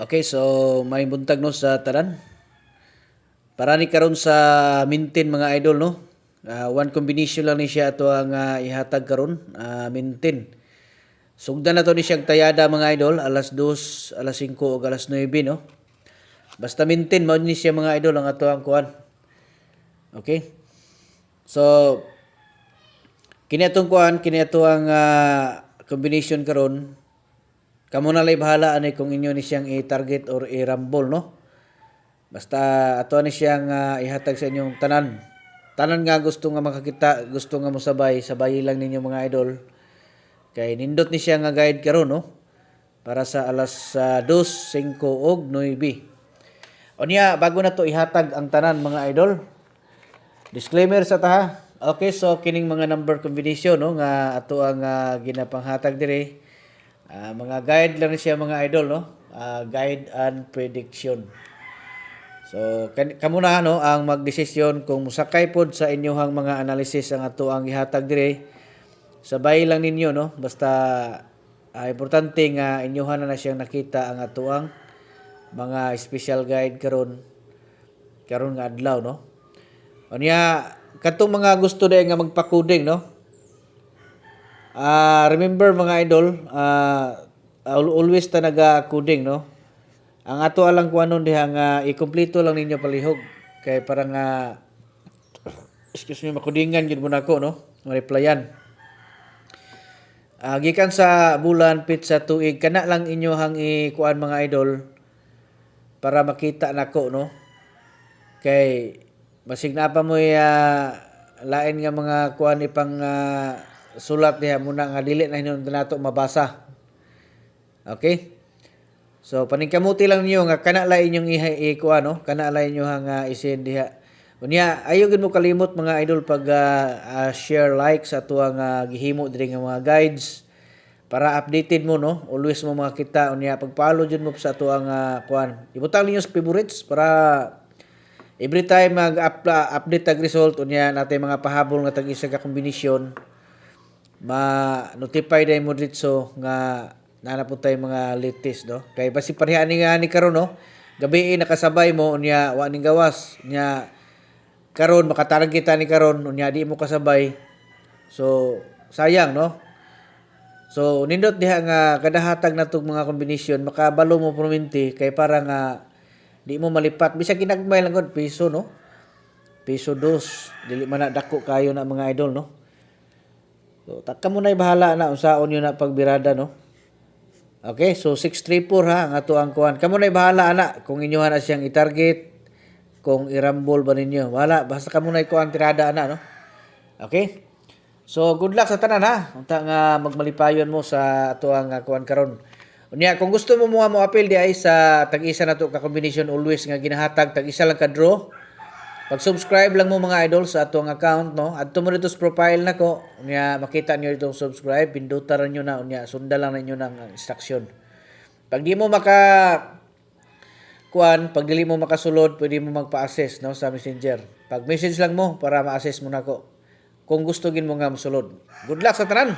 Okay, so may buntag no sa tanan. Para ni karon sa maintain mga idol no. One combination lang ni siya ato ang ihatag karon, maintain. Sugdan na to ni siyang tayada mga idol, alas 2, alas 5 ug alas 9 no. Basta maintain mao ni siya mga idol ang ato ang kuan. Okay? So kini atong kuan, kini ato ang combination karon. Kamo na lay bahala ani kung inyo ni siyang i-target or i-rumble no. Basta ato ni siyang ihatag sa inyong tanan. Tanan nga gusto nga makakita, gusto nga mosabay, sabay lang ninyo mga idol. Kay nindot ni siya nga guide karon no. Para sa alas 2, 5 ug 9. Unya bago na to ihatag ang tanan mga idol. Disclaimer sa taha. Okay, so kining mga number combination no nga ato ang ginapanghatag dire. Mga guide lang siya mga idol no. Guide and prediction. So kamo na no ang magdesisyon kung musakay pod sa inyohang mga analysis ang ato ang ihatag dire. Sabay lang ninyo no. Basta importante nga inyohan na siyang nakita ang ato ang mga special guide karon nga adlaw no. Unya katong mga gusto day nga magpa-coding no. Remember mga idol, always ta naga-coding no. Ang ato alang kuanon diha nga ikumpleto lang ninyo palihog kay parang excuse me makudingan gid mo nako no, replyan. Gikan sa bulan pit sa tuig kana lang inyo hang ikuan mga idol para makita nako no. Kay basig na pa mo lain nga mga kuan ipang sulat diha muna nga dili na hinung nato mabasa. Okay? So paningkamuti lang niyo nga kana la inyong ikuan no, kana la inyo hang isin diha. Unya ayo gid mo kalimot mga idol pag share like sa tuang gihimo diri nga mga guides para updated mo no, always mo makita unya pag-follow jud mo sa tuang kuan. Ibutang ninyo sa favorites para every time mag-update tag result unya natay mga pahabol nga tag isa ka kombinasyon ma-notify day mo dito nga nanapod tay mga latest no. Kay basi pareha ni karon no. Gabi nakasabay mo unya wa ning gawas. Unya karon makatarget ni karon unya di mo kasabay. So sayang no. So nindot diha nga kada hatag natong mga kombinasyon makabalo mo perminti kay para nga di mo malipat bisag ginagmay lang gud piso no. Piso 2 dili man na dako kayo na mga idol no. So takka mo na bahala na unsaon yun na pagbirada no. Okay, so 634 ha ang ato ang kuan. Kamo na bahala ana kung inyo na siyang i-target, kung i-rumble ba ninyo. Wala, basta kamo na kuan tirada ana no. Okay? So good luck sa tanan ha. Unta nga magmalipayon mo sa ato ang kuan karon. Unya kung gusto mo mo appeal di ay sa tag-isa nato ka combination always nga ginahatag tag-isa lang ka draw. Pag-subscribe lang mo mga idol sa atong account no. Adto mo dito sa profile nako. Unya makita niyo itong subscribe, pindutan niyo na unya sundan lang ninyo ng instruction. Pag di mo pag dili mo makasulod, pwede mo magpa-access no sa Messenger. Pag message lang mo para ma-access mo nako. Kung gusto gin mo nga mosulod. Good luck sa tanan.